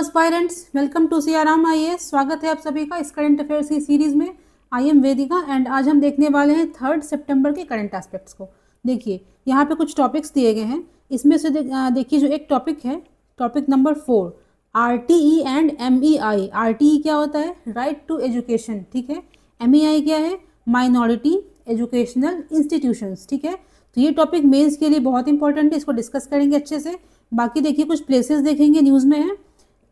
Aspirants, welcome to CRM IAS. स्वागत है आप सभी का इस करंट अफेयर्स की सीरीज़ में। आई एम वेदिका एंड आज हम देखने वाले हैं 3 सितंबर के करंट एस्पेक्ट्स को। देखिए यहाँ पे कुछ टॉपिक्स दिए गए हैं, इसमें से देखिए जो एक टॉपिक है, topic number 4, RTE and MEI. RTE क्या होता है? राइट टू एजुकेशन, ठीक है। एमईआई क्या है? माइनॉरिटी एजुकेशनल इंस्टीट्यूशंस, ठीक है। तो ये टॉपिक मेंस के लिए बहुत इंपॉर्टेंट है, इसको डिस्कस करेंगे अच्छे से। बाकी देखिए कुछ प्लेसेस देखेंगे, न्यूज़ में है,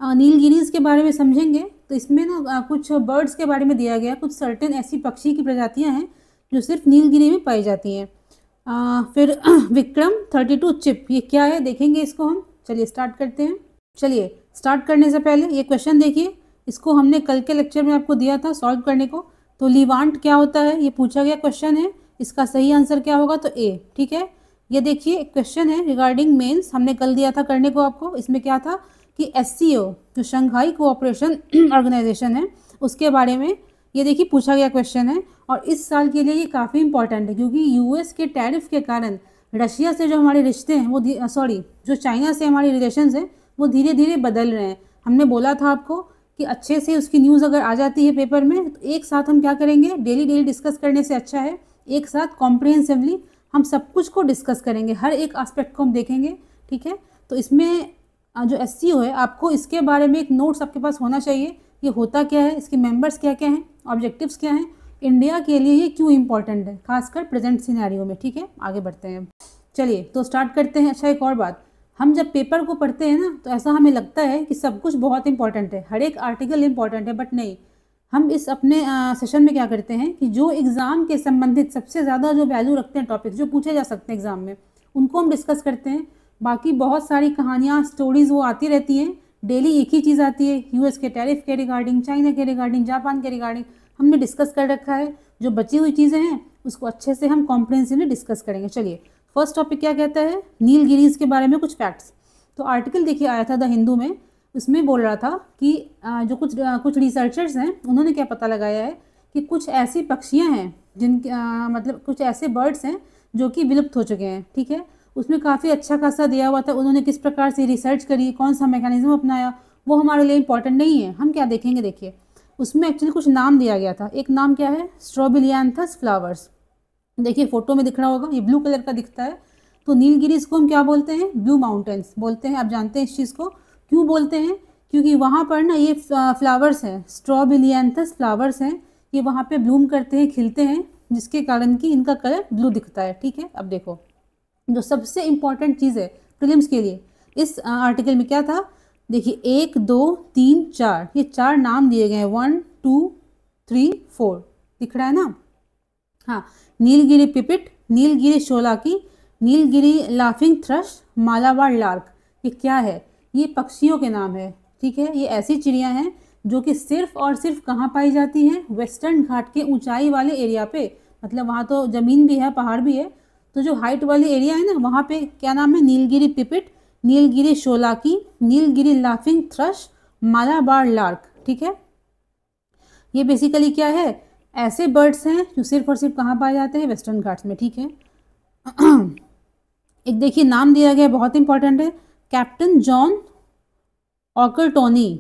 नीलगिरीज के बारे में समझेंगे। तो इसमें ना कुछ बर्ड्स के बारे में दिया गया, कुछ सर्टेन ऐसी पक्षी की प्रजातियां हैं जो सिर्फ नीलगिरी में पाई जाती हैं। फिर विक्रम 32 चिप, ये क्या है देखेंगे इसको हम। चलिए स्टार्ट करते हैं। चलिए स्टार्ट करने से पहले ये क्वेश्चन देखिए, इसको हमने कल के लेक्चर में आपको दिया था सॉल्व करने को। तो लीवांट क्या होता है, ये पूछा गया क्वेश्चन है, इसका सही आंसर क्या होगा? तो ए, ठीक है। ये देखिए क्वेश्चन है रिगार्डिंग मेंस, हमने कल दिया था करने को आपको। इसमें क्या था कि एससीओ जो शंघाई कोऑपरेशन ऑर्गेनाइजेशन है उसके बारे में ये देखिए पूछा गया क्वेश्चन है। और इस साल के लिए ये काफ़ी इंपॉर्टेंट है क्योंकि यूएस के टैरिफ के कारण रशिया से जो हमारे रिश्ते हैं वो जो चाइना से हमारे रिलेशंस हैं वो धीरे धीरे बदल रहे हैं। हमने बोला था आपको कि अच्छे से उसकी न्यूज़ अगर आ जाती है पेपर में तो एक साथ हम क्या करेंगे, डेली डिस्कस करने से अच्छा है एक साथ कॉम्प्रिहेंसिवली हम सब कुछ को डिस्कस करेंगे, हर एक एस्पेक्ट को हम देखेंगे, ठीक है। तो इसमें जो एससीओ है आपको इसके बारे में एक नोट्स आपके पास होना चाहिए, ये होता क्या है, इसके मेंबर्स क्या क्या हैं, ऑब्जेक्टिव्स क्या हैं, इंडिया के लिए ये क्यों इंपॉर्टेंट है खासकर प्रेजेंट सिनेरियो में, ठीक है। आगे बढ़ते हैं, चलिए तो स्टार्ट करते हैं। अच्छा एक और बात, हम जब पेपर को पढ़ते हैं ना तो ऐसा हमें लगता है कि सब कुछ बहुत इंपॉर्टेंट है, हर एक आर्टिकल इंपॉर्टेंट है, बट नहीं। हम इस अपने सेशन में क्या करते हैं कि जो एग्ज़ाम के संबंधित सबसे ज़्यादा जो वैल्यू रखते हैं टॉपिक्स जो पूछे जा सकते हैं एग्ज़ाम में, उनको हम डिस्कस करते हैं। बाकी बहुत सारी कहानियाँ स्टोरीज़ वो आती रहती हैं, डेली एक ही चीज़ आती है, यूएस के टैरिफ के रिगार्डिंग, चाइना के रिगार्डिंग, जापान के रिगार्डिंग हमने डिस्कस कर रखा है। जो बची हुई चीज़ें हैं उसको अच्छे से हम कॉम्प्रिहेंसिवली डिस्कस करेंगे। चलिए फर्स्ट टॉपिक क्या कहता है, नीलगिरीज के बारे में कुछ फैक्ट्स। तो आर्टिकल देखिए आया था द हिंदू में, उसमें बोल रहा था कि जो कुछ रिसर्चर्स हैं उन्होंने क्या पता लगाया है कि कुछ ऐसी पक्षियाँ हैं मतलब कुछ ऐसे बर्ड्स हैं जो कि विलुप्त हो चुके हैं, ठीक है। उसमें काफ़ी अच्छा खासा दिया हुआ था, उन्होंने किस प्रकार से रिसर्च करी, कौन सा मैकेनिज्म अपनाया, वो हमारे लिए इंपॉर्टेंट नहीं है। हम क्या देखेंगे, देखिए उसमें एक्चुअली कुछ नाम दिया गया था। एक नाम क्या है, स्ट्रॉबिलियांथस फ्लावर्स, देखिए फोटो में दिख रहा होगा, ये ब्लू कलर का दिखता है। तो नीलगिरीज को हम क्या बोलते हैं, ब्लू माउंटेन्स बोलते हैं। आप जानते हैं इस चीज़ को क्यों बोलते हैं, क्योंकि वहाँ पर ना ये फ्लावर्स हैं, स्ट्रॉबिलियांथस फ्लावर्स हैं, ये वहाँ पे ब्लूम करते हैं, खिलते हैं, जिसके कारण कि इनका कलर ब्लू दिखता है, ठीक है। अब देखो जो सबसे इम्पॉर्टेंट चीज़ है प्रीलिम्स के लिए इस आर्टिकल में क्या था, देखिए 1 2 3 4 ये 4 नाम दिए गए हैं, 1 2 3 4 दिख रहा है ना। हाँ, Nilgiri pipit, Nilgiri Sholakili, Nilgiri laughing thrush, Malabar lark, ये क्या है, ये पक्षियों के नाम है, ठीक है। ये ऐसी चिड़ियाँ हैं जो कि सिर्फ और सिर्फ कहाँ पाई जाती हैं, वेस्टर्न घाट के ऊंचाई वाले एरिया पे, मतलब वहाँ तो ज़मीन भी है, पहाड़ भी है, तो जो हाइट वाले एरिया है ना वहाँ पे क्या नाम है, Nilgiri pipit, Nilgiri Sholakili, Nilgiri laughing thrush, Malabar lark, ठीक है। ये बेसिकली क्या है, ऐसे बर्ड्स हैं जो सिर्फ और सिर्फ कहाँ पाए जाते हैं, वेस्टर्न घाट्स में, ठीक है। एक देखिए नाम दिया गया बहुत इंपॉर्टेंट है, कैप्टन जॉन ऑकरटोनी,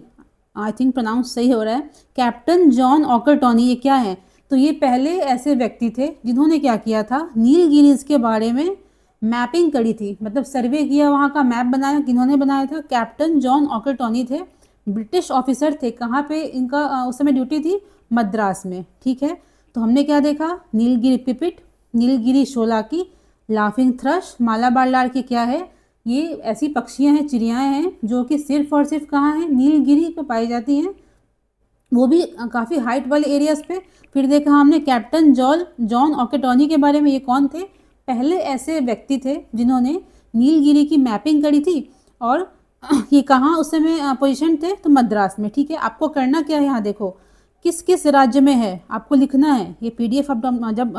आई थिंक प्रोनाउंस सही हो रहा है, कैप्टन जॉन ऑकरटोनी। ये क्या है, तो ये पहले ऐसे व्यक्ति थे जिन्होंने क्या किया था, नीलगिरीज के बारे में मैपिंग करी थी, मतलब सर्वे किया, वहाँ का मैप बनाया। किन्होंने बनाया था, कैप्टन जॉन ऑकरटोनी थे, ब्रिटिश ऑफिसर थे। कहाँ पे इनका उस समय ड्यूटी थी, मद्रास में, ठीक है। तो हमने क्या देखा, Nilgiri pipit, Nilgiri Sholakili, laughing thrush, Malabar lark, की क्या है, ये ऐसी पक्षियाँ हैं, चिड़ियाँ हैं जो कि सिर्फ और सिर्फ कहाँ हैं, नीलगिरी पे पाई जाती हैं, वो भी काफ़ी हाइट वाले एरियाज पे। फिर देखा हमने कैप्टन जॉन ऑकरटोनी के बारे में, ये कौन थे, पहले ऐसे व्यक्ति थे जिन्होंने नीलगिरी की मैपिंग करी थी। और ये कहाँ उस समय पोजीशन थे, तो मद्रास में, ठीक है। आपको करना क्या है, यहाँ देखो किस किस राज्य में है, आपको लिखना है। ये PDF आप जब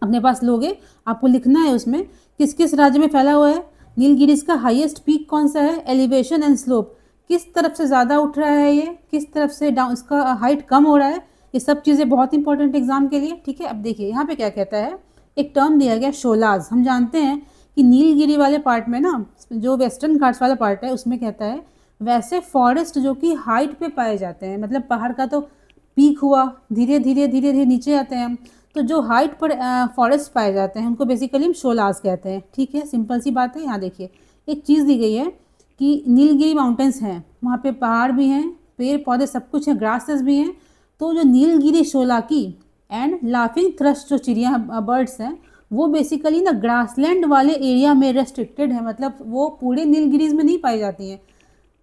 अपने पास लोगे आपको लिखना है उसमें किस किस राज्य में फैला हुआ है, नीलगिरीज का हाईएस्ट पीक कौन सा है, एलिवेशन एंड स्लोप, किस तरफ से ज़्यादा उठ रहा है ये, किस तरफ से डाउन, इसका हाइट कम हो रहा है, ये सब चीज़ें बहुत इंपॉर्टेंट एग्जाम के लिए, ठीक है। अब देखिए यहाँ पे क्या कहता है, एक टर्म दिया गया शोलाज। हम जानते हैं कि नीलगिरी वाले पार्ट में ना, जो वेस्टर्न घाट्स वाला पार्ट है उसमें कहता है वैसे फॉरेस्ट जो कि हाइट पे पाए जाते हैं, मतलब पहाड़ का तो पीक हुआ, धीरे धीरे धीरे धीरे नीचे आते हैं हम, तो जो हाइट पर फॉरेस्ट पाए जाते हैं उनको बेसिकली हम शोलाज कहते हैं। ठीक है, सिंपल सी बात है। यहाँ देखिए एक चीज़ दी गई है कि नीलगिरी माउंटेन्स हैं, वहाँ पे पहाड़ भी हैं, पेड़ पौधे सब कुछ हैं, ग्रासेस भी हैं। तो जो नीलगिरी शोलाकी एंड लाफिंग थ्रश जो चिड़िया बर्ड्स हैं वो बेसिकली ना ग्रासलैंड वाले एरिया में रेस्ट्रिक्टेड है, मतलब वो पूरे नीलगिरीज में नहीं पाई जाती हैं।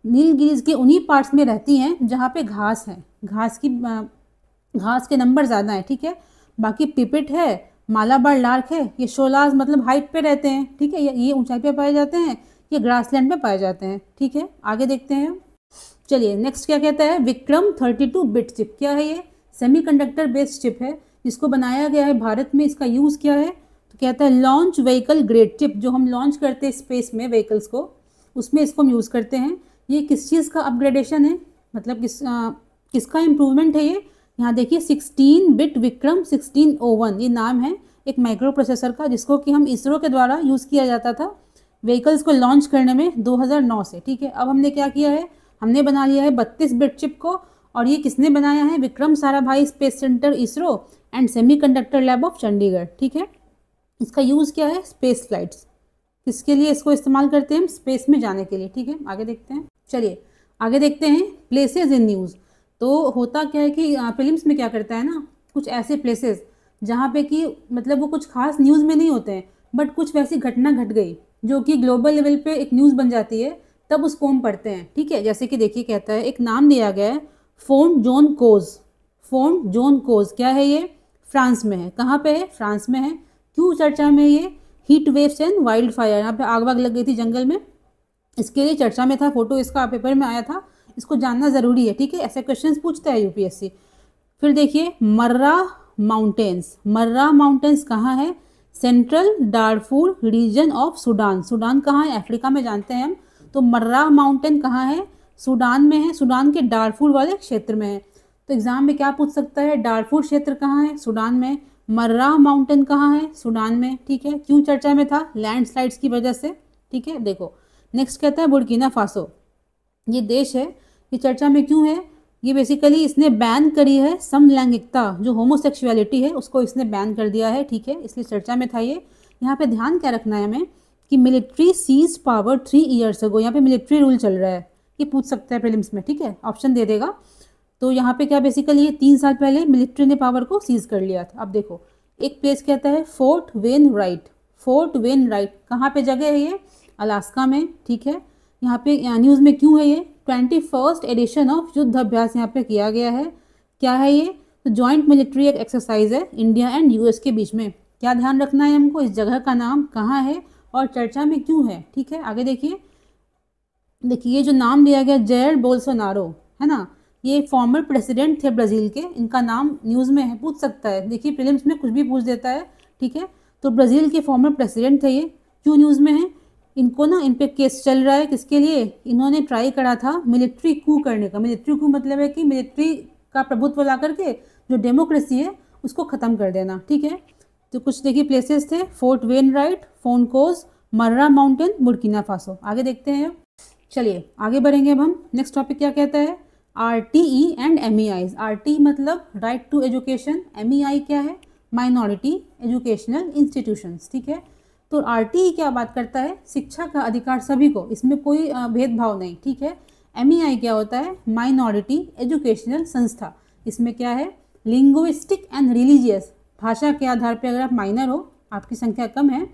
नीलगिरीज के उन्हीं पार्ट्स में रहती हैं जहाँ पे घास है, घास के नंबर ज़्यादा हैं। ठीक है, बाकी पिपिट है, मालाबार लार्क है, ये शोलाज मतलब हाइट पे रहते हैं। ठीक है, ये ऊंचाई पे पाए जाते हैं, ये ग्रासलैंड में पाए जाते हैं। ठीक है, आगे देखते हैं। चलिए नेक्स्ट क्या कहता है, विक्रम 32 बिट चिप। क्या है ये? सेमीकंडक्टर बेस्ड चिप है जिसको बनाया गया है भारत में। इसका यूज़ क्या है? तो कहता है लॉन्च व्हीकल ग्रेड चिप, जो हम लॉन्च करते हैं स्पेस में व्हीकल्स को, उसमें इसको हम यूज़ करते हैं। ये किस चीज़ का अपग्रेडेशन है, मतलब किसका इम्प्रूवमेंट है ये? यहाँ देखिए 16 बिट विक्रम 1601 ये नाम है एक माइक्रो प्रोसेसर का, जिसको कि हम इसरो के द्वारा यूज़ किया जाता था व्हीकल्स को लॉन्च करने में 2009 से। ठीक है, अब हमने क्या किया है, हमने बना लिया है 32 बिट चिप को, और ये किसने बनाया है? Vikram Sarabhai space centre ISRO and semiconductor lab of Chandigarh. ठीक है, इसका यूज़ क्या है? Space flights. किसके लिए इसको इस्तेमाल करते हैं हम? स्पेस में जाने के लिए। ठीक है, आगे देखते हैं। चलिए आगे देखते हैं प्लेसेस इन न्यूज़। तो होता क्या है कि फिल्म्स में क्या करता है ना, कुछ ऐसे प्लेसेस जहाँ पे कि मतलब वो कुछ खास न्यूज़ में नहीं होते हैं, बट कुछ वैसी घटना घट गई जो कि ग्लोबल लेवल पे एक न्यूज़ बन जाती है, तब उसको हम पढ़ते हैं। ठीक है, जैसे कि देखिए कहता है एक नाम दिया गया है फोंट जोन कोज। फोंट जोन कोज क्या है ये? फ्रांस में है। कहाँ पे है? फ्रांस में है। क्यों चर्चा में? ये heat waves and wild fire, यहाँ पे आग वाग लग गई थी जंगल में, इसके लिए चर्चा में था। फोटो इसका पेपर में आया था, इसको जानना ज़रूरी है। ठीक है, ऐसे क्वेश्चंस पूछता है यूपीएससी। फिर देखिए मर्रा माउंटेन्स। मर्रा माउंटेन्स कहाँ है? Central Darfur region of Sudan. Sudan कहाँ है? अफ्रीका में, जानते हैं हम। तो मर्रा माउंटेन कहाँ है? सूडान में है, सूडान के डारफूर वाले क्षेत्र में है। तो एग्जाम में क्या पूछ सकता है? डारफूर क्षेत्र कहाँ है? सूडान में। मर्रा माउंटेन कहाँ है? सूडान में। ठीक है, क्यों चर्चा में था? लैंडस्लाइड्स की वजह से। ठीक है, देखो नेक्स्ट कहता है बुर्किना फासो। ये देश है, ये चर्चा में क्यों है? ये बेसिकली इसने बैन करी है समलैंगिकता, जो होमोसेक्सुअलिटी है उसको इसने बैन कर दिया है। ठीक है, इसलिए चर्चा में था ये। यहाँ पे ध्यान क्या रखना है हमें कि military seize power 3 years ago. यहाँ पे मिलिट्री रूल चल रहा है, ये पूछ सकता है प्रीलिम्स में। ठीक है, ऑप्शन दे देगा। तो यहाँ पे क्या बेसिकली ये 3 साल पहले मिलिट्री ने पावर को सीज कर लिया था। अब देखो एक प्लेस कहता है fort when right. Fort when right कहाँ पे जगह है ये? अलास्का में। ठीक है, यहाँ पे न्यूज़ में क्यों है ये? 21st एडिशन ऑफ युद्ध अभ्यास यहाँ पे किया गया है। क्या है ये? तो जॉइंट मिलिट्री एक एक्सरसाइज है इंडिया एंड यूएस के बीच में। क्या ध्यान रखना है हमको? इस जगह का नाम कहाँ है और चर्चा में क्यों है। ठीक है, आगे देखिए। देखिए जो नाम दिया गया जेयर बोल्सोनारो है ना, ये फॉर्मर प्रेसिडेंट थे ब्राज़ील के, इनका नाम न्यूज़ में है, पूछ सकता है। देखिए प्रीलिम्स में कुछ भी पूछ देता है। ठीक है, तो ब्राज़ील के फॉर्मर प्रेसिडेंट थे ये, क्यों न्यूज़ में है? इनको ना इन पे केस चल रहा है, किसके लिए? इन्होंने ट्राई करा था मिलिट्री कू करने का। मिलिट्री कू मतलब है कि मिलिट्री का प्रभुत्व ला करके जो डेमोक्रेसी है उसको ख़त्म कर देना। ठीक है, तो कुछ देखिए प्लेसेस थे, फोर्ट वेन राइट, फोनकोज, मर्रा माउंटेन, बुर्किना फासो। आगे देखते हैं। चलिए आगे बढ़ेंगे अब हम। नेक्स्ट टॉपिक क्या कहता है? RTE and MEIs। RTE मतलब राइट टू एजुकेशन, MEI क्या है? Minority educational institutions. ठीक है, तो RTE क्या बात करता है? शिक्षा का अधिकार सभी को, इसमें कोई भेदभाव नहीं। ठीक है, MEI क्या होता है? माइनॉरिटी एजुकेशनल संस्था। इसमें क्या है? लिंग्विस्टिक एंड रिलीजियस, भाषा के आधार पे, अगर आप माइनर हो, आपकी संख्या कम है,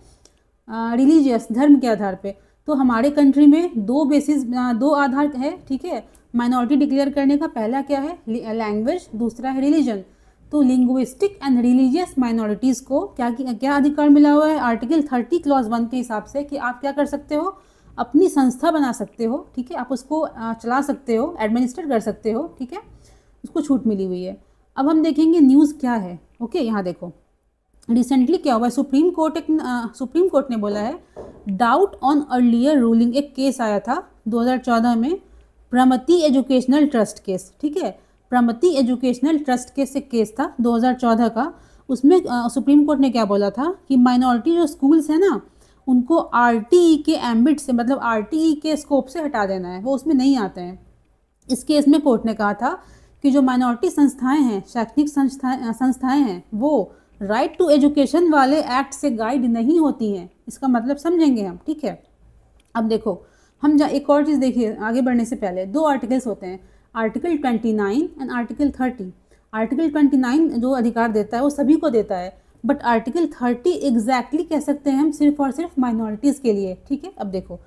रिलीजियस धर्म के आधार पे। तो हमारे कंट्री में दो आधार है। ठीक है, माइनॉरिटी डिक्लेयर करने का। पहला क्या है? लैंग्वेज, दूसरा है रिलीजन। तो लिंग्विस्टिक एंड रिलीजियस माइनॉरिटीज़ को क्या अधिकार मिला हुआ है? आर्टिकल 30 क्लॉज 1 के हिसाब से कि आप क्या कर सकते हो? अपनी संस्था बना सकते हो। ठीक है, आप उसको चला सकते हो, एडमिनिस्टर कर सकते हो। ठीक है, उसको छूट मिली हुई है। अब हम देखेंगे न्यूज़ क्या है। ओके, यहाँ देखो रिसेंटली क्या हुआ है, सुप्रीम कोर्ट ने बोला है डाउट ऑन अर्लियर रूलिंग। एक केस आया था 2014 में, प्रमति एजुकेशनल ट्रस्ट केस। ठीक है, प्रमति एजुकेशनल ट्रस्ट केस एक केस था 2014 का। उसमें सुप्रीम कोर्ट ने क्या बोला था कि माइनॉरिटी जो स्कूल्स हैं ना, उनको आरटीई के एम्बिट से, मतलब आरटीई के स्कोप से हटा देना है, वो उसमें नहीं आते हैं। इस केस में कोर्ट ने कहा था कि जो माइनॉरिटी संस्थाएं हैं, शैक्षणिक संस्थाएं हैं, वो राइट टू एजुकेशन वाले एक्ट से गाइड नहीं होती हैं। इसका मतलब समझेंगे हम, ठीक है। अब देखो, हम एक और चीज़ देखिए, आगे बढ़ने से पहले 2 आर्टिकल्स होते हैं, आर्टिकल 29 एंड आर्टिकल 30। आर्टिकल 29 जो अधिकार देता है वो सभी को देता है, बट आर्टिकल 30 एग्जैक्टली कह सकते हैं हम सिर्फ और सिर्फ माइनॉरिटीज़ के लिए, ठीक है। अब देखो,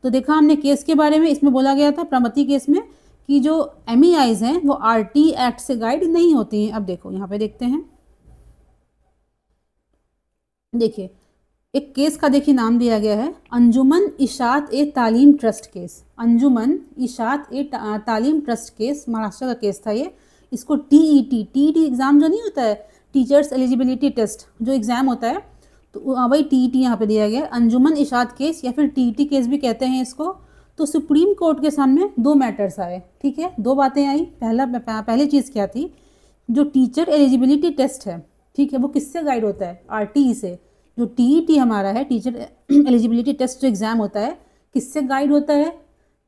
तो देखा हमने केस के बारे में, इसमें बोला गया था प्रमति केस में कि जो MEIs हैं वो RT एक्ट से गाइड नहीं होती हैं। अब देखो यहाँ पे देखते हैं, देखिए एक केस का देखिए नाम दिया गया है अंजुमन इशात ए तालीम ट्रस्ट केस। अंजुमन इशात ए तालीम ट्रस्ट केस, महाराष्ट्र का केस था ये। इसको TET एग्ज़ाम जो नहीं होता है, टीचर्स एलिजिबिलिटी टेस्ट जो एग्ज़ाम होता है, तो वही TET यहाँ पे दिया गया है। अंजुमन इशात केस या फिर TET केस भी कहते हैं इसको। तो सुप्रीम कोर्ट के सामने 2 मैटर्स आए, ठीक है, 2 बातें आई। पहली चीज़ क्या थी, जो टीचर एलिजिबिलिटी टेस्ट है, ठीक है, वो किससे गाइड होता है, RTE से। जो TET हमारा है, टीचर एलिजिबिलिटी टेस्ट जो एग्ज़ाम होता है, किससे गाइड होता है,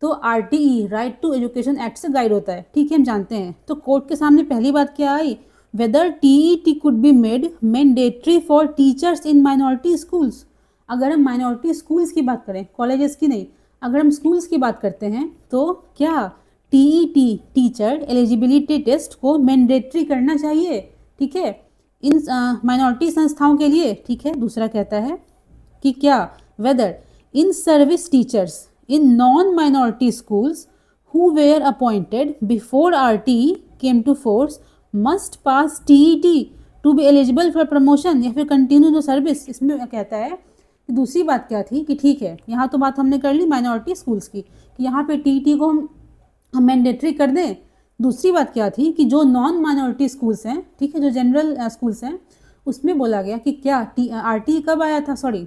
तो RTE right to education act से गाइड होता है, ठीक है, हम जानते हैं। तो कोर्ट के सामने पहली बात क्या आई, whether TET could be made mandatory for teachers in minority schools. अगर हम माइनॉरिटी स्कूल्स की बात करें, कॉलेजेस की नहीं, अगर हम स्कूल्स की बात करते हैं, तो क्या TET टीचर एलिजिबिलिटी टेस्ट को मैंडेटरी करना चाहिए, ठीक है, इन माइनॉरिटी संस्थाओं के लिए, ठीक है। दूसरा कहता है कि क्या whether in service teachers in non minority schools who were appointed before RTE came to force must pass TET to be eligible for promotion या फिर कंटिन्यू द सर्विस। इसमें कहता है, दूसरी बात क्या थी कि ठीक है, यहाँ तो बात हमने कर ली माइनॉरिटी स्कूल्स की कि यहाँ पे TET को हम मैंडेटरी कर दें। दूसरी बात क्या थी कि जो नॉन माइनॉरिटी स्कूल्स हैं, ठीक है, जो जनरल स्कूल्स हैं, उसमें बोला गया कि क्या RTE कब आया था, सॉरी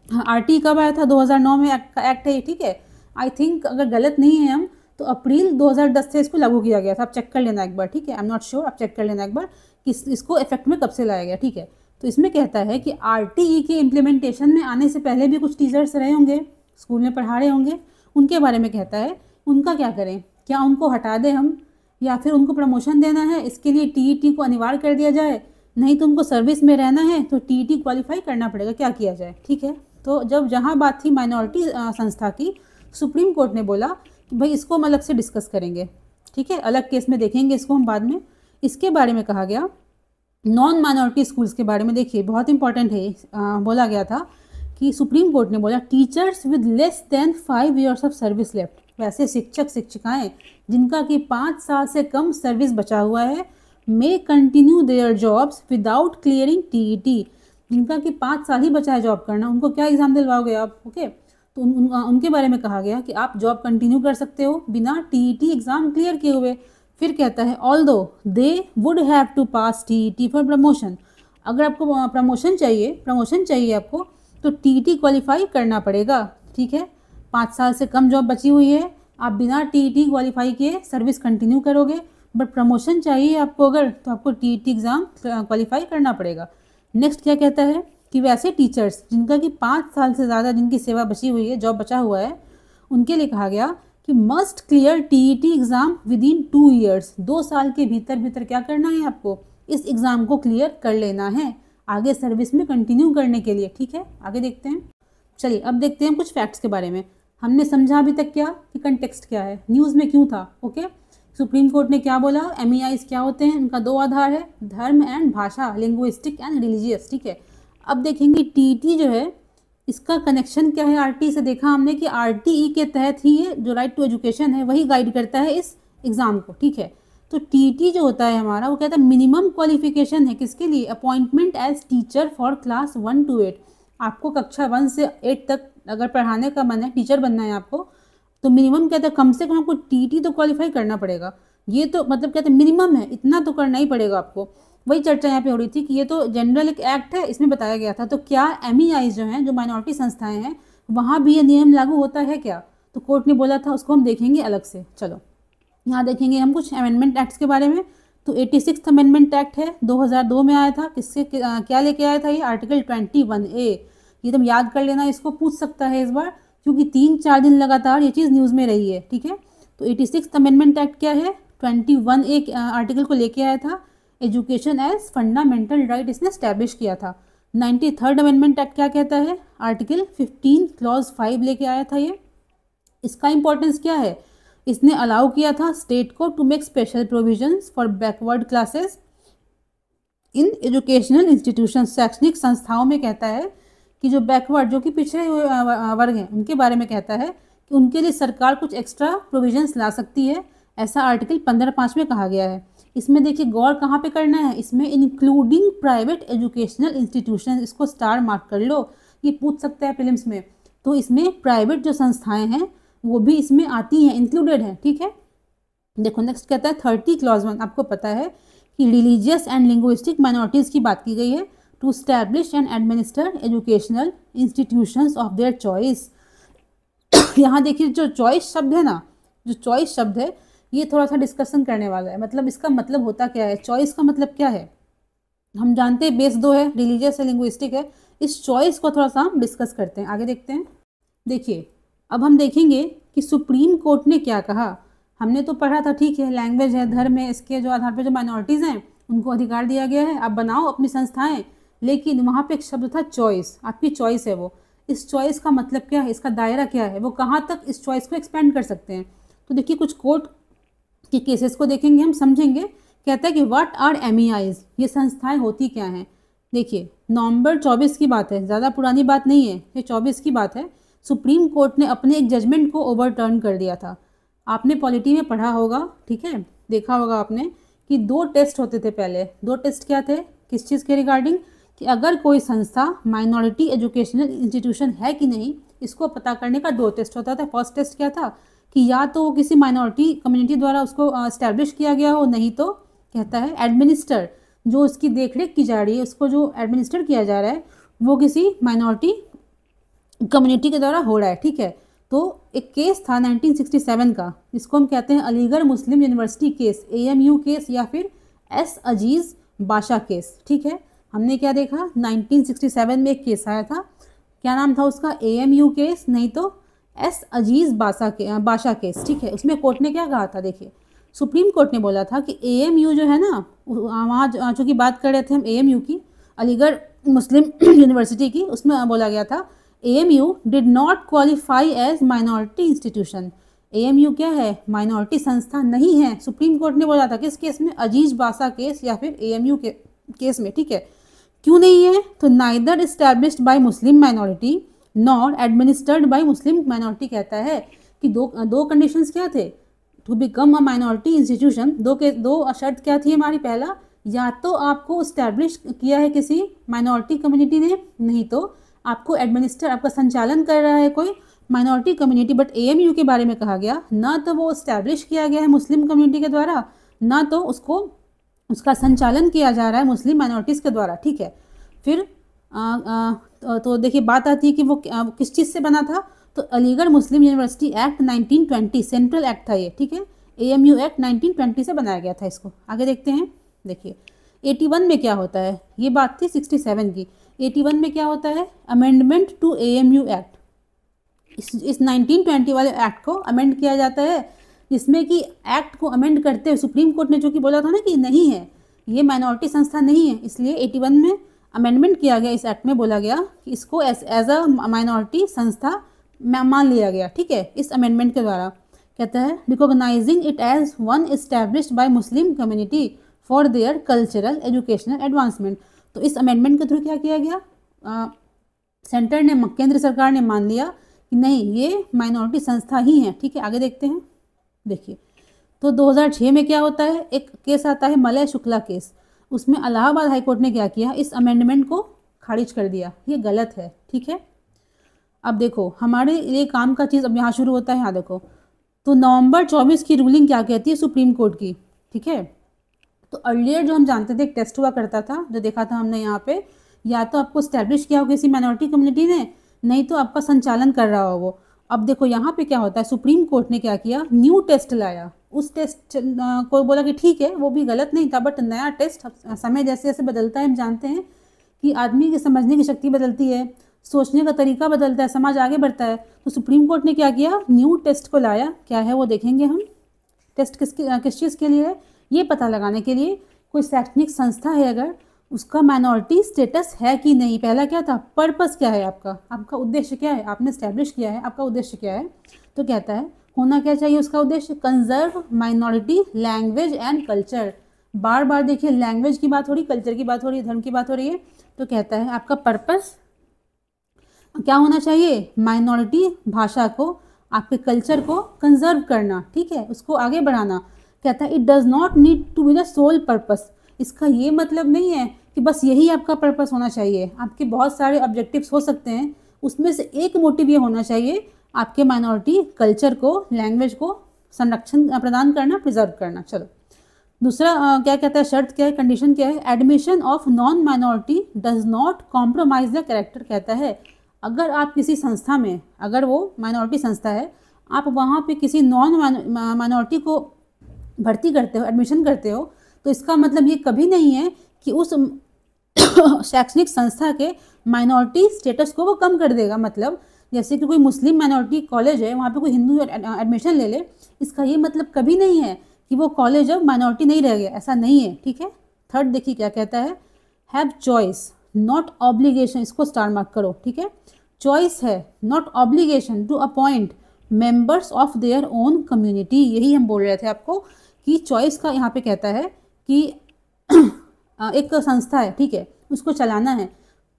हाँ RTE कब आया था, 2009 में एक्ट है ये, ठीक है। आई थिंक अगर गलत नहीं है हम, तो अप्रैल 2010 से इसको लागू किया गया था। आप चेक कर लेना एक बार, ठीक है, आई एम नॉट श्योर, आप चेक कर लेना एक बार कि इसको इफेक्ट में कब से लाया गया, ठीक है। तो इसमें कहता है कि RTE के इम्प्लीमेंटेशन में आने से पहले भी कुछ टीचर्स रहे होंगे, स्कूल में पढ़ा रहे होंगे, उनके बारे में कहता है, उनका क्या करें, क्या उनको हटा दें हम या फिर उनको प्रमोशन देना है, इसके लिए TET को अनिवार्य कर दिया जाए, नहीं तो उनको सर्विस में रहना है तो TET क्वालिफाई करना पड़ेगा, क्या किया जाए, ठीक है। तो जब जहाँ बात थी माइनॉरिटी संस्था की, सुप्रीम कोर्ट ने बोला कि भाई इसको हम अलग से डिस्कस करेंगे, ठीक है, अलग केस में देखेंगे इसको हम बाद में। इसके बारे में कहा गया नॉन माइनॉरिटी स्कूल्स के बारे में, देखिए बहुत इंपॉर्टेंट है, बोला गया था कि सुप्रीम कोर्ट ने बोला teachers with less than 5 years of service left, वैसे शिक्षक शिक्षिकाएं जिनका कि 5 साल से कम सर्विस बचा हुआ है, may continue their jobs without clearing TET। जिनका कि 5 साल ही बचा है जॉब करना, उनको क्या एग्जाम दिलवाओगे आप, ओके। तो उनके बारे में कहा गया कि आप जॉब कंटिन्यू कर सकते हो बिना TET एग्ज़ाम क्लियर किए हुए। फिर कहता है although they would have to pass TET for promotion. अगर आपको प्रमोशन चाहिए आपको, तो TET क्वालिफाई करना पड़ेगा, ठीक है। 5 साल से कम जॉब बची हुई है, आप बिना TET क्वालिफाई किए सर्विस कंटिन्यू करोगे, बट प्रमोशन चाहिए आपको अगर, तो आपको TET एग्ज़ाम क्वालिफाई करना पड़ेगा। नेक्स्ट क्या कहता है कि वैसे टीचर्स जिनका कि 5 साल से ज़्यादा जिनकी सेवा बची हुई है, जॉब बचा हुआ है, उनके लिए कहा गया कि must clear TET exam with in 2 years, 2 साल के भीतर क्या करना है आपको, इस एग्ज़ाम को क्लियर कर लेना है आगे सर्विस में कंटिन्यू करने के लिए, ठीक है। आगे देखते हैं, चलिए अब देखते हैं कुछ फैक्ट्स के बारे में। हमने समझा अभी तक क्या कि कंटेक्स्ट क्या है, न्यूज़ में क्यों था, ओके। सुप्रीम कोर्ट ने क्या बोला, MEIs क्या होते हैं, उनका 2 आधार है, धर्म एंड भाषा, लिंग्विस्टिक एंड रिलीजियस, ठीक है। अब देखेंगे TET जो है, इसका कनेक्शन क्या है RTE से। देखा हमने कि RTE के तहत ही ये जो राइट टू एजुकेशन है वही गाइड करता है इस एग्ज़ाम को, ठीक है। तो TET जो होता है हमारा, वो कहता है मिनिमम क्वालिफिकेशन है किसके लिए, appointment as teacher for class 1 to 8। आपको कक्षा 1 से 8 तक अगर पढ़ाने का मन है, टीचर बनना है आपको, तो मिनिमम कहता है कम से कम आपको TET तो क्वालिफाई करना पड़ेगा। ये तो मतलब कहते हैं मिनिमम है, इतना तो करना ही पड़ेगा आपको। वही चर्चा यहाँ पे हो रही थी कि ये तो जनरल एक एक्ट है, इसमें बताया गया था, तो क्या MEIs जो हैं, जो माइनॉरिटी संस्थाएं हैं, वहाँ भी ये नियम लागू होता है क्या, तो कोर्ट ने बोला था, उसको हम देखेंगे अलग से। चलो यहाँ देखेंगे हम कुछ अमेंडमेंट एक्ट्स के बारे में। तो 86th अमेंडमेंट एक्ट है, 2002 में आया था, किससे क्या लेके आया था ये, आर्टिकल 21A ये तुम याद कर लेना, इसको पूछ सकता है इस बार, क्योंकि 3-4 दिन लगातार ये चीज़ न्यूज़ में रही है, ठीक है। तो 86 अमेंडमेंट एक्ट क्या है, 21 एक आर्टिकल को लेके आया था, एजुकेशन एज फंडामेंटल राइट इसने स्टैब्लिश किया था। 93 अमेंडमेंट एक्ट क्या कहता है, आर्टिकल 15 क्लॉज 5 लेके आया था ये। इसका इंपॉर्टेंस क्या है, इसने अलाउ किया था स्टेट को to make special provisions for backward classes in educational institution. शैक्षणिक संस्थाओं में कहता है कि जो बैकवर्ड, जो कि पिछड़े हुए वर्ग हैं, उनके बारे में कहता है कि उनके लिए सरकार कुछ एक्स्ट्रा प्रोविजंस ला सकती है, ऐसा आर्टिकल 15(5) में कहा गया है। इसमें देखिए गौर कहाँ पे करना है, इसमें इंक्लूडिंग प्राइवेट एजुकेशनल इंस्टीट्यूशन, इसको स्टार मार्क कर लो, ये पूछ सकता है प्रीलिम्स में। तो इसमें प्राइवेट जो संस्थाएं हैं वो भी इसमें आती हैं, इंक्लूडेड हैं, ठीक है। देखो नेक्स्ट कहता है 30 क्लॉज 1, आपको पता है कि रिलीजियस एंड लिंग्विस्टिक माइनॉरिटीज़ की बात की गई है, to establish and administer educational institutions of their choice. यहाँ देखिए जो चॉइस शब्द है ना, जो चॉइस शब्द है ये थोड़ा सा डिस्कशन करने वाला है। मतलब इसका मतलब होता क्या है, चॉइस का मतलब क्या है, हम जानते हैं बेस 2 है, रिलीजियस है, लिंग्विस्टिक है। इस चॉइस को थोड़ा सा हम डिस्कस करते हैं, आगे देखते हैं। देखिए अब हम देखेंगे कि सुप्रीम कोर्ट ने क्या कहा। हमने तो पढ़ा था, ठीक है, लैंग्वेज है, धर्म है, इसके जो आधार पर जो माइनॉरिटीज़ हैं उनको अधिकार दिया गया है, आप बनाओ अपनी संस्थाएं। लेकिन वहाँ पे एक शब्द था चॉइस, आपकी चॉइस है वो। इस चॉइस का मतलब क्या है, इसका दायरा क्या है, वो कहाँ तक इस चॉइस को एक्सपेंड कर सकते हैं। तो देखिए कुछ कोर्ट के केसेस को देखेंगे, हम समझेंगे। कहता है कि व्हाट आर MEIs, ये संस्थाएं होती क्या हैं। देखिए नवंबर 24 की बात है, ज़्यादा पुरानी बात नहीं है, ये 24 की बात है। सुप्रीम कोर्ट ने अपने एक जजमेंट को ओवरटर्न कर दिया था। आपने पॉलिटी में पढ़ा होगा, ठीक है, देखा होगा आपने कि 2 टेस्ट होते थे पहले। 2 टेस्ट क्या थे, किस चीज़ के रिगार्डिंग, कि अगर कोई संस्था माइनॉरिटी एजुकेशनल इंस्टीट्यूशन है कि नहीं, इसको पता करने का 2 टेस्ट होता था। फर्स्ट टेस्ट क्या था कि या तो वो किसी माइनॉरिटी कम्युनिटी द्वारा उसको इस्टेब्लिश किया गया हो, नहीं तो कहता है एडमिनिस्टर, जो उसकी देखरेख की जा रही है, उसको जो एडमिनिस्टर किया जा रहा है वो किसी माइनॉरिटी कम्युनिटी के द्वारा हो रहा है, ठीक है। तो एक केस था 1967 का, इसको हम कहते हैं अलीगढ़ मुस्लिम यूनिवर्सिटी केस, AMU केस, या फिर S अजीज़ बाशा केस, ठीक है। हमने क्या देखा, 1967 में एक केस आया था, क्या नाम था उसका, AMU केस, नहीं तो S अजीज़ बाशा केस, ठीक है। उसमें कोर्ट ने क्या कहा था, देखिए सुप्रीम कोर्ट ने बोला था कि AMU जो है ना, वहाँ चूँकि बात कर रहे थे हम AMU की, अलीगढ़ मुस्लिम यूनिवर्सिटी की, उसमें बोला गया था AMU did not qualify as minority institution. AMU क्या है, माइनॉरिटी संस्था नहीं है। सुप्रीम कोर्ट ने बोला था किस केस में, अजीज बासा केस या फिर AMU के केस में, ठीक है। क्यों नहीं है, तो neither established by Muslim minority nor administered by Muslim minority. कहता है कि दो कंडीशंस क्या थे to become a minority institution. दो शर्त क्या थी हमारी, पहला या तो आपको इस्टेब्लिश किया है किसी माइनॉरिटी कम्युनिटी ने, नहीं तो आपको एडमिनिस्टर, आपका संचालन कर रहा है कोई माइनॉरिटी कम्युनिटी। बट AMU के बारे में कहा गया ना तो वो इस्टेब्लिश किया गया है मुस्लिम कम्युनिटी के द्वारा, ना तो उसका संचालन किया जा रहा है मुस्लिम माइनॉरिटीज़ के द्वारा, ठीक है। फिर तो देखिए बात आती है कि वो किस चीज़ से बना था, तो अलीगढ़ मुस्लिम यूनिवर्सिटी एक्ट 1920 सेंट्रल एक्ट था ये, ठीक है। AMU एक्ट 1920 से बनाया गया था इसको। आगे देखते हैं, देखिए 81 में क्या होता है, ये बात थी 67 की। 81 में क्या होता है, अमेंडमेंट टू AMU एक्ट। इस 1920 वाले एक्ट को अमेंड किया जाता है, जिसमें कि एक्ट को अमेंड करते हुए सुप्रीम कोर्ट ने जो कि बोला था ना कि नहीं है, ये माइनॉरिटी संस्था नहीं है, इसलिए 81 में अमेंडमेंट किया गया। इस एक्ट में बोला गया कि इसको एज अ माइनॉरिटी संस्था मान लिया गया, ठीक है, इस अमेंडमेंट के द्वारा। कहता है recognising it as one established by Muslim community for their cultural educational advancement. तो इस अमेंडमेंट के थ्रू क्या किया गया, सेंटर ने, केंद्र सरकार ने मान लिया कि नहीं ये माइनॉरिटी संस्था ही है, ठीक है। आगे देखते हैं, देखिए तो 2006 में क्या होता है, एक केस आता है मलय शुक्ला केस। उसमें इलाहाबाद हाईकोर्ट ने क्या किया, इस अमेंडमेंट को खारिज कर दिया, ये गलत है, ठीक है। अब देखो हमारे लिए काम का चीज़ अब यहाँ शुरू होता है, यहाँ देखो तो नवंबर 24 की रूलिंग क्या कहती है सुप्रीम कोर्ट की, ठीक है। तो अर्लियर जो हम जानते थे एक टेस्ट हुआ करता था, जो देखा था हमने यहाँ पे, या तो आपको स्टैब्लिश किया हो किसी माइनॉरिटी कम्युनिटी ने, नहीं तो आपका संचालन कर रहा हो वो। अब देखो यहाँ पे क्या होता है, सुप्रीम कोर्ट ने क्या किया, न्यू टेस्ट लाया। उस टेस्ट को बोला कि ठीक है वो भी गलत नहीं था, बट नया टेस्ट, समय जैसे जैसे बदलता है हम जानते हैं कि आदमी की समझने की शक्ति बदलती है, सोचने का तरीका बदलता है, समाज आगे बढ़ता है। तो सुप्रीम कोर्ट ने क्या किया, न्यू टेस्ट को लाया। क्या है वो देखेंगे हम। टेस्ट किस चीज़ के लिए है, ये पता लगाने के लिए कोई शैक्षणिक संस्था है अगर उसका माइनॉरिटी स्टेटस है कि नहीं। पहला क्या था, पर्पस क्या है आपका उद्देश्य क्या है, आपने स्टैब्लिश किया है, आपका उद्देश्य क्या है। तो कहता है होना क्या चाहिए उसका उद्देश्य, conserve minority language and culture. बार बार देखिए लैंग्वेज की बात हो रही, कल्चर की बात हो रही है, धर्म की बात हो रही है। तो कहता है आपका पर्पस क्या होना चाहिए, माइनॉरिटी भाषा को, आपके कल्चर को कंजर्व करना, ठीक है, उसको आगे बढ़ाना। कहता है it does not need to be the sole purpose. इसका ये मतलब नहीं है कि बस यही आपका पर्पस होना चाहिए, आपके बहुत सारे ऑब्जेक्टिव्स हो सकते हैं, उसमें से एक मोटिव ये होना चाहिए आपके माइनॉरिटी कल्चर को, लैंग्वेज को संरक्षण प्रदान करना, प्रिजर्व करना। चलो दूसरा क्या कहता है, शर्त क्या है, कंडीशन क्या है, admission of non minority does not compromise the character. कहता है अगर आप किसी संस्था में, अगर वो माइनॉरिटी संस्था है, आप वहाँ पे किसी नॉन माइनॉरिटी को भर्ती करते हो, एडमिशन करते हो, तो इसका मतलब ये कभी नहीं है कि उस शैक्षणिक संस्था के माइनॉरिटी स्टेटस को वो कम कर देगा। मतलब जैसे कि कोई मुस्लिम माइनॉरिटी कॉलेज है, वहाँ पे कोई हिंदू एडमिशन ले ले, इसका ये मतलब कभी नहीं है कि वो कॉलेज अब माइनॉरिटी नहीं रह गया, ऐसा नहीं है, ठीक है। थर्ड देखिए क्या कहता है, हैव चॉइस नॉट ऑब्लिगेशन। इसको स्टार मार्क करो, ठीक है। चॉइस है, not obligation to appoint members of their own community. यही हम बोल रहे थे आपको कि चॉइस का यहाँ पे कहता है कि एक संस्था है, ठीक है, उसको चलाना है,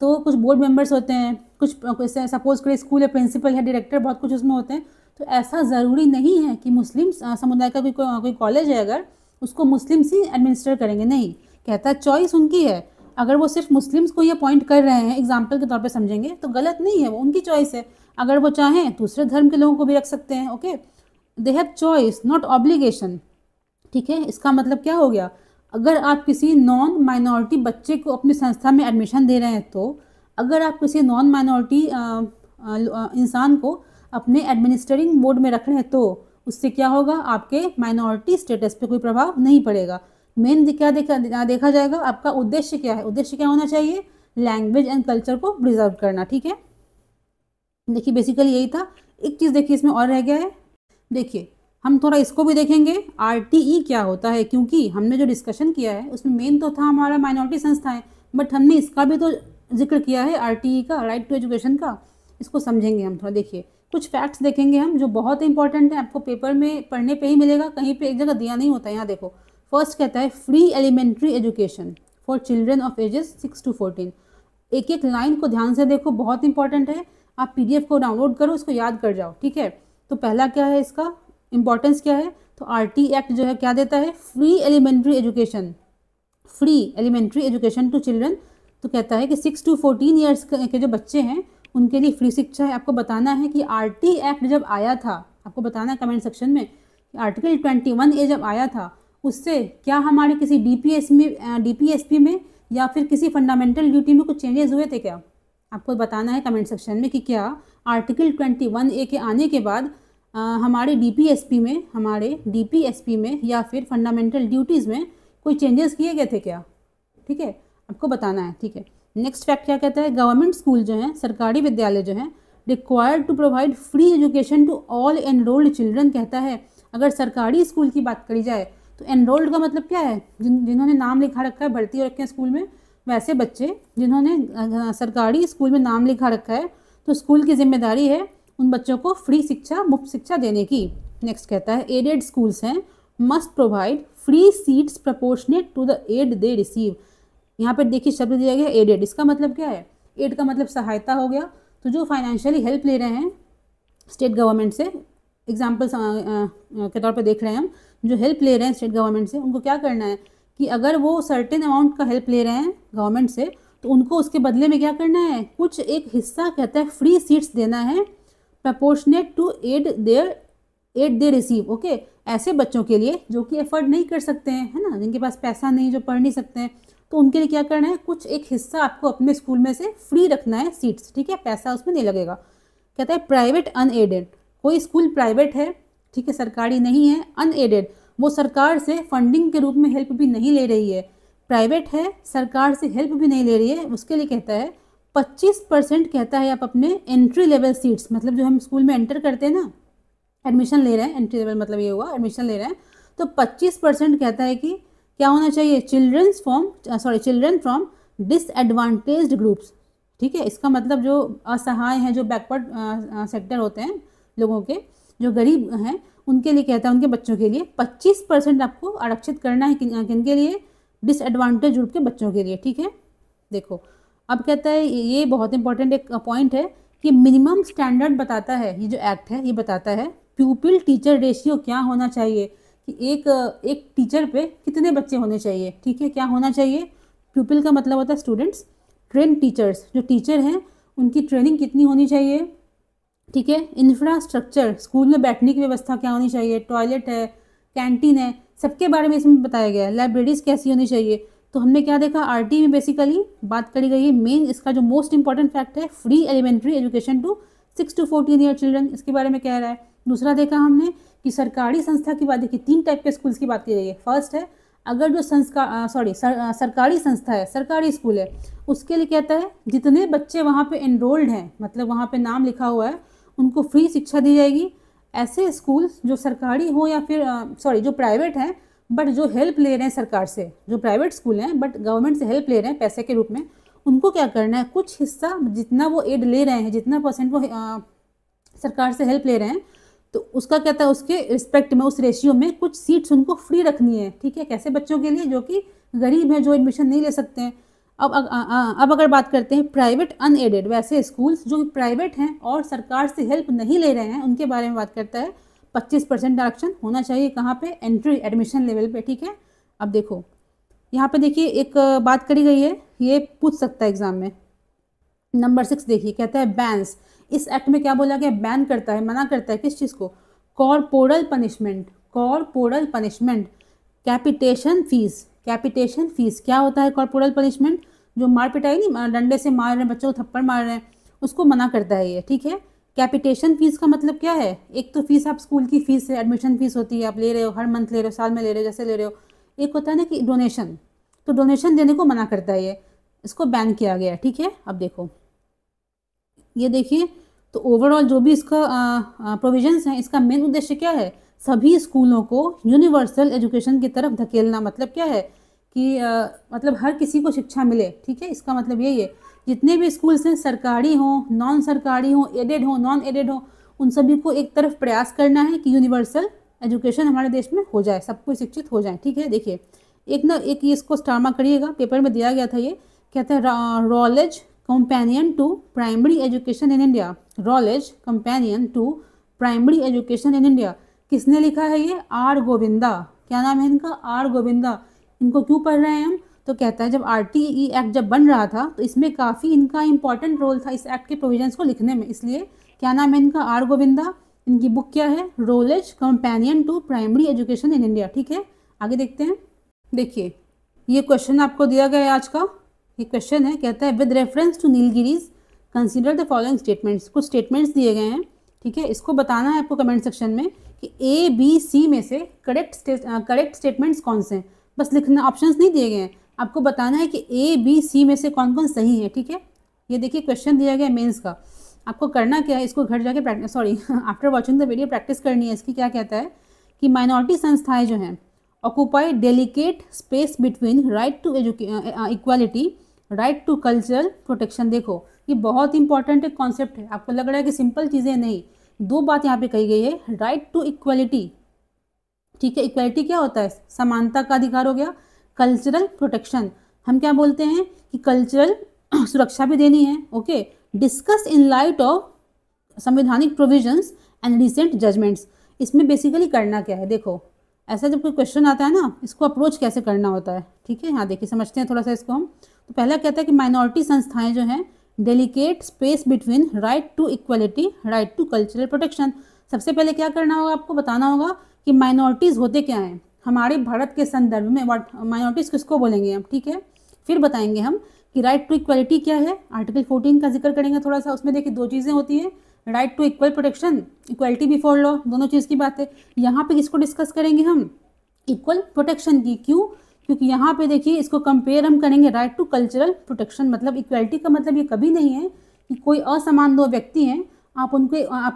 तो कुछ बोर्ड मेंबर्स होते हैं, कुछ सपोज करें स्कूल है, प्रिंसिपल है, डायरेक्टर, बहुत कुछ उसमें होते हैं। तो ऐसा ज़रूरी नहीं है कि मुस्लिम समुदाय का कोई कॉलेज है अगर, उसको मुस्लिम्स ही एडमिनिस्टर करेंगे, नहीं। कहता है चॉइस उनकी है, अगर वो सिर्फ मुस्लिम्स को ही अपॉइंट कर रहे हैं, एग्जाम्पल के तौर पे समझेंगे, तो गलत नहीं है, वो उनकी चॉइस है। अगर वो चाहें दूसरे धर्म के लोगों को भी रख सकते हैं, okay. They have choice not obligation, ठीक है। इसका मतलब क्या हो गया, अगर आप किसी नॉन माइनॉरिटी बच्चे को अपनी संस्था में एडमिशन दे रहे हैं, तो अगर आप किसी नॉन माइनॉरिटी इंसान को अपने एडमिनिस्ट्रेटिंग बोर्ड में रख रहे हैं, तो उससे क्या होगा, आपके माइनॉरिटी स्टेटस पे कोई प्रभाव नहीं पड़ेगा। मेन क्या देखा जाएगा, आपका उद्देश्य क्या है। उद्देश्य क्या होना चाहिए, लैंग्वेज एंड कल्चर को प्रिजर्व करना, ठीक है। देखिए बेसिकली यही था। एक चीज़ देखिए इसमें और रह गया है, देखिए हम थोड़ा इसको भी देखेंगे, RTE क्या होता है, क्योंकि हमने जो डिस्कशन किया है उसमें मेन तो था हमारा माइनॉरिटी संस्थाएं, बट हमने इसका भी तो जिक्र किया है, RTE का, राइट टू एजुकेशन का। इसको समझेंगे हम थोड़ा। देखिए कुछ फैक्ट्स देखेंगे हम जो बहुत इंपॉर्टेंट है, आपको पेपर में पढ़ने पे ही मिलेगा, कहीं पे एक जगह दिया नहीं होता है। यहाँ देखो फर्स्ट कहता है free elementary education for children of ages 6 to 14। एक एक लाइन को ध्यान से देखो, बहुत इंपॉर्टेंट है। आप PDF को डाउनलोड करो, इसको याद कर जाओ, ठीक है। तो पहला क्या है, इसका इंपॉर्टेंस क्या है, तो RT एक्ट जो है क्या देता है, free elementary education, free elementary education to children. तो कहता है कि 6 to 14 ईयर्स के जो बच्चे हैं उनके लिए फ्री शिक्षा है। आपको बताना है कि RT एक्ट जब आया था, आपको बताना है कमेंट सेक्शन में, आर्टिकल 21A जब आया था, उससे क्या हमारे किसी DPSP में या फिर किसी फंडामेंटल ड्यूटी में कुछ चेंजेस हुए थे क्या। आपको बताना है कमेंट सेक्शन में कि क्या आर्टिकल 21A के आने के बाद हमारे DPSP में या फिर फंडामेंटल ड्यूटीज़ में कोई चेंजेस किए गए थे क्या, ठीक है, आपको बताना है, ठीक है। नेक्स्ट फैक्ट क्या कहता है, गवर्नमेंट स्कूल जो हैं, सरकारी विद्यालय जो हैं, required to provide free education to all enrolled children. कहता है अगर सरकारी स्कूल की बात करी जाए तो एनरोल्ड का मतलब क्या है, जिन्होंने नाम लिखा रखा है, भर्ती हो रखे हैं स्कूल में, वैसे बच्चे जिन्होंने सरकारी स्कूल में नाम लिखा रखा है, तो स्कूल की जिम्मेदारी है उन बच्चों को फ्री शिक्षा, मुफ्त शिक्षा देने की। नेक्स्ट कहता है एडेड स्कूल्स हैं, must provide free seats proportionate to the aid they receive. यहाँ पर देखिए शब्द दिया गया एडेड, इसका मतलब क्या है, एड का मतलब सहायता हो गया। तो जो फाइनेंशियली हेल्प ले रहे हैं स्टेट गवर्नमेंट से, एग्जाम्पल के तौर पे देख रहे हैं हम, जो हेल्प ले रहे हैं स्टेट गवर्नमेंट से, उनको क्या करना है कि अगर वो सर्टेन अमाउंट का हेल्प ले रहे हैं गवर्नमेंट से, तो उनको उसके बदले में क्या करना है, कुछ एक हिस्सा कहता है फ्री सीट्स देना है, proportionate to aid they receive, okay. ऐसे बच्चों के लिए जो कि एफर्ट नहीं कर सकते हैं, है ना, जिनके पास पैसा नहीं, जो पढ़ नहीं सकते हैं, तो उनके लिए क्या करना है, कुछ एक हिस्सा आपको अपने स्कूल में से फ्री रखना है सीट्स, ठीक है, पैसा उसमें नहीं लगेगा। कहता है प्राइवेट अनएडेड, कोई स्कूल प्राइवेट है, ठीक है, सरकारी नहीं है, अनएडेड, वो सरकार से फंडिंग के रूप में हेल्प भी नहीं ले रही है, प्राइवेट है, सरकार से हेल्प भी नहीं ले रही है, उसके लिए कहता है 25% कहता है आप अपने एंट्री लेवल सीट्स, मतलब जो हम स्कूल में एंटर करते हैं ना, एडमिशन ले रहे हैं, एंट्री लेवल मतलब ये हुआ एडमिशन ले रहे हैं, तो 25% कहता है कि क्या होना चाहिए, चिल्ड्रन फ्रॉम डिसएडवांटेज्ड ग्रुप्स। ठीक है, इसका मतलब जो असहाय हैं, जो बैकवर्ड सेक्टर होते हैं लोगों के, जो गरीब हैं, उनके लिए कहता है, उनके बच्चों के लिए 25% आपको आरक्षित करना है। किनके लिए, डिसएडवांटेज ग्रुप के बच्चों के लिए। ठीक है, देखो अब कहता है, ये बहुत इंपॉर्टेंट एक पॉइंट है कि मिनिमम स्टैंडर्ड बताता है, ये जो एक्ट है ये बताता है प्यूपिल टीचर रेशियो क्या होना चाहिए, कि एक टीचर पे कितने बच्चे होने चाहिए। ठीक है, क्या होना चाहिए, प्यूपिल का मतलब होता है स्टूडेंट्स, ट्रेन टीचर्स, जो टीचर हैं उनकी ट्रेनिंग कितनी होनी चाहिए। ठीक है, इंफ्रास्ट्रक्चर, स्कूल में बैठने की व्यवस्था क्या होनी चाहिए, टॉयलेट है, कैंटीन है, सबके बारे में इसमें बताया गया है। लाइब्रेरीज कैसी होनी चाहिए। तो हमने क्या देखा, आरटी में बेसिकली बात करी गई है, मेन इसका जो मोस्ट इंपॉर्टेंट फैक्ट है, free elementary education to 6 to 14 year children, इसके बारे में कह रहा है। दूसरा देखा हमने कि सरकारी संस्था की बात देखी, 3 टाइप के स्कूल्स की बात की गई है। फर्स्ट है, अगर जो सरकारी संस्था है, सरकारी स्कूल है, उसके लिए कहता है जितने बच्चे वहाँ पे एनरोल्ड हैं, मतलब वहाँ पे नाम लिखा हुआ है, उनको फ्री शिक्षा दी जाएगी। ऐसे स्कूल जो सरकारी हो या फिर जो प्राइवेट हैं बट जो हेल्प ले रहे हैं सरकार से, जो प्राइवेट स्कूल हैं बट गवर्नमेंट से हेल्प ले रहे हैं पैसे के रूप में, उनको क्या करना है, कुछ हिस्सा जितना वो एड ले रहे हैं, जितना परसेंट वो सरकार से हेल्प ले रहे हैं, तो उसका कहता है उसके रिस्पेक्ट में, उस रेशियो में कुछ सीट्स उनको फ्री रखनी है। ठीक है, कैसे बच्चों के लिए, जो कि गरीब हैं, जो एडमिशन नहीं ले सकते हैं। अब अगर बात करते हैं प्राइवेट अनएडेड, वैसे स्कूल्स जो प्राइवेट हैं और सरकार से हेल्प नहीं ले रहे हैं, उनके बारे में बात करता है। 25% आरक्षण होना चाहिए, कहाँ पे, एंट्री एडमिशन लेवल पे। ठीक है, अब देखो यहाँ पे देखिए एक बात करी गई है, ये पूछ सकता है एग्जाम में। नंबर 6 देखिए, कहता है बैन्स, इस एक्ट में क्या बोला गया, बैन करता है, मना करता है किस चीज़ को, कॉर्पोरल पनिशमेंट, कैपिटेशन फीस। क्या होता है कॉर्पोरल पनिशमेंट, जो मार पिटाई नहीं, डंडे से मार रहे हैं बच्चों को, थप्पड़ मार रहे हैं, उसको मना करता है ये। ठीक है, कैपिटेशन फीस का मतलब क्या है, एक तो फीस आप स्कूल की फीस है, एडमिशन फीस होती है, आप ले रहे हो, हर मंथ ले रहे हो, साल में ले रहे हो, जैसे ले रहे हो। एक होता है ना कि डोनेशन, तो डोनेशन देने को मना करता है ये, इसको बैन किया गया है। ठीक है, अब देखो ये देखिए, तो ओवरऑल जो भी इसका प्रोविजंस हैं, इसका मेन उद्देश्य क्या है, सभी स्कूलों को यूनिवर्सल एजुकेशन की तरफ धकेलना। मतलब क्या है कि मतलब हर किसी को शिक्षा मिले। ठीक है, इसका मतलब यही है, जितने भी स्कूल्स हैं, सरकारी हों, नॉन सरकारी हों, एडेड हों, नॉन एडेड हों, उन सभी को एक तरफ प्रयास करना है कि यूनिवर्सल एजुकेशन हमारे देश में हो जाए, सब कोई शिक्षित हो जाए। ठीक है, देखिए एक ये इसको स्टार मार्क करिएगा, पेपर में दिया गया था ये, कहता है रॉलेज companion to primary education in India, रॉलेज companion to primary education in India. किसने लिखा है ये, आर गोविंदा। क्या नाम है इनका, आर गोविंदा। इनको क्यों पढ़ रहे हैं हम, तो कहता है जब आरटीई एक्ट जब बन रहा था तो इसमें काफ़ी इनका इंपॉर्टेंट रोल था इस एक्ट के प्रोविजंस को लिखने में, इसलिए क्या नाम है इनका, आर गोविंदा। इनकी बुक क्या है, रोलेज companion to primary education in India. ठीक है, आगे देखते हैं। देखिए ये क्वेश्चन आपको दिया गया है आज का, ये क्वेश्चन है, कहता है with reference to Nilgiris consider the following statements. कुछ स्टेटमेंट्स दिए गए हैं। ठीक है, इसको बताना है आपको कमेंट सेक्शन में कि ए बी सी में से करेक्ट स्टेटमेंट्स कौन से हैं। बस लिखना, ऑप्शंस नहीं दिए गए हैं, आपको बताना है कि ए बी सी में से कौन कौन सही है। ठीक है, ये देखिए क्वेश्चन दिया गया है मेंस का, आपको करना क्या है, इसको घर जाके practice, after watching the video practice करनी है इसकी। क्या कहता है कि माइनॉरिटी संस्थाएं जो हैं occupy delicate space between right to equality, right to cultural protection. देखो ये बहुत इंपॉर्टेंट एक कॉन्सेप्ट है, आपको लग रहा है कि सिंपल चीज़ें नहीं, 2 बात यहाँ पे कही गई है, राइट टू इक्वालिटी। ठीक है, इक्वालिटी क्या होता है, समानता का अधिकार हो गया। कल्चरल प्रोटेक्शन, हम क्या बोलते हैं कि कल्चरल सुरक्षा भी देनी है। Okay, discuss in light of संवैधानिक प्रोविजंस एंड रिसेंट जजमेंट्स। इसमें बेसिकली करना क्या है, देखो ऐसा जब कोई क्वेश्चन आता है ना, इसको अप्रोच कैसे करना होता है। ठीक है, हाँ देखिए समझते हैं थोड़ा सा इसको हम। तो पहला कहता है कि माइनॉरिटी संस्थाएं जो हैं delicate space between right to equality, right to cultural protection. सबसे पहले क्या करना होगा, आपको बताना होगा कि माइनॉरिटीज़ होते क्या हैं हमारे भारत के संदर्भ में, माइनॉरिटीज़ किसको बोलेंगे हम। ठीक है, फिर बताएंगे हम कि राइट टू इक्वलिटी क्या है, आर्टिकल 14 का जिक्र करेंगे थोड़ा सा। उसमें देखिए 2 चीज़ें होती हैं, right to equal protection, equality before law, दोनों चीज़ की बात है। यहाँ पे किसको डिस्कस करेंगे हम, इक्वल प्रोटेक्शन की। क्यों, क्योंकि यहाँ पे देखिए इसको कंपेयर हम करेंगे राइट टू कल्चरल प्रोटेक्शन। मतलब इक्वलिटी का मतलब ये कभी नहीं है कि कोई असमान दो व्यक्ति हैं आप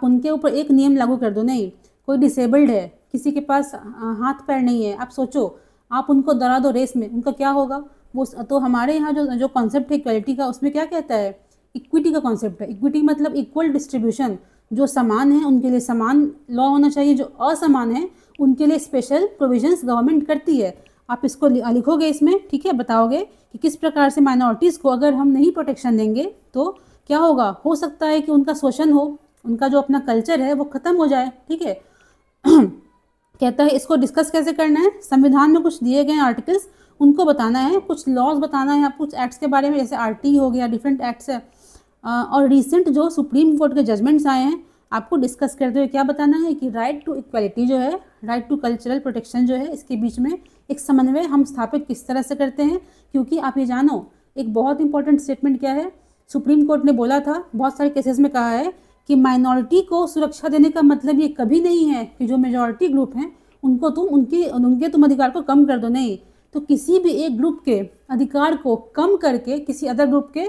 उनके ऊपर एक नियम लागू कर दो। नहीं, कोई डिसेबल्ड है, किसी के पास हाथ पैर नहीं है, आप सोचो आप उनको दौड़ा दो रेस में, उनका क्या होगा? वो तो हमारे यहाँ जो जो कॉन्सेप्ट है इक्वलिटी का, उसमें क्या कहता है? इक्विटी का कॉन्सेप्ट है। इक्विटी मतलब इक्वल डिस्ट्रीब्यूशन। जो समान है उनके लिए समान लॉ होना चाहिए, जो असमान है उनके लिए स्पेशल प्रोविजंस गवर्नमेंट करती है। आप इसको लिखोगे इसमें, ठीक है, बताओगे कि किस प्रकार से माइनॉरिटीज़ को अगर हम नहीं प्रोटेक्शन देंगे तो क्या होगा। हो सकता है कि उनका शोषण हो, उनका जो अपना कल्चर है वो ख़त्म हो जाए, ठीक है। कहता है इसको डिस्कस कैसे करना है, संविधान में कुछ दिए गए आर्टिकल्स उनको बताना है, कुछ लॉज बताना है, कुछ एक्ट्स के बारे में, जैसे आरटी हो गया, डिफरेंट एक्ट्स है, और रिसेंट जो सुप्रीम कोर्ट के जजमेंट्स आए हैं आपको डिस्कस करते हुए क्या बताना है कि राइट टू इक्वलिटी जो है, राइट टू कल्चरल प्रोटेक्शन जो है, इसके बीच में एक समन्वय हम स्थापित किस तरह से करते हैं। क्योंकि आप ये जानो एक बहुत इंपॉर्टेंट स्टेटमेंट क्या है, सुप्रीम कोर्ट ने बोला था, बहुत सारे केसेस में कहा है कि माइनॉरिटी को सुरक्षा देने का मतलब ये कभी नहीं है कि जो मेजॉरिटी ग्रुप हैं उनको तुम अधिकार को कम कर दो। नहीं, तो किसी भी एक ग्रुप के अधिकार को कम करके किसी अदर ग्रुप के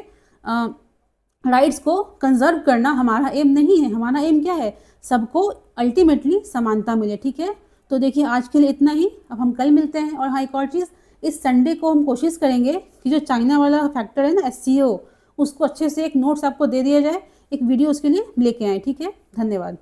राइट्स को कंजर्व करना हमारा एम नहीं है। हमारा एम क्या है? सबको अल्टीमेटली समानता मिले, ठीक है। तो देखिए आज के लिए इतना ही, अब हम कल मिलते हैं। और हाँ, एक और चीज़, इस संडे को हम कोशिश करेंगे कि जो चाइना वाला फैक्टर है ना, SCO, उसको अच्छे से एक नोट्स आपको दे दिया जाए, एक वीडियो उसके लिए लेके आए, ठीक है। धन्यवाद।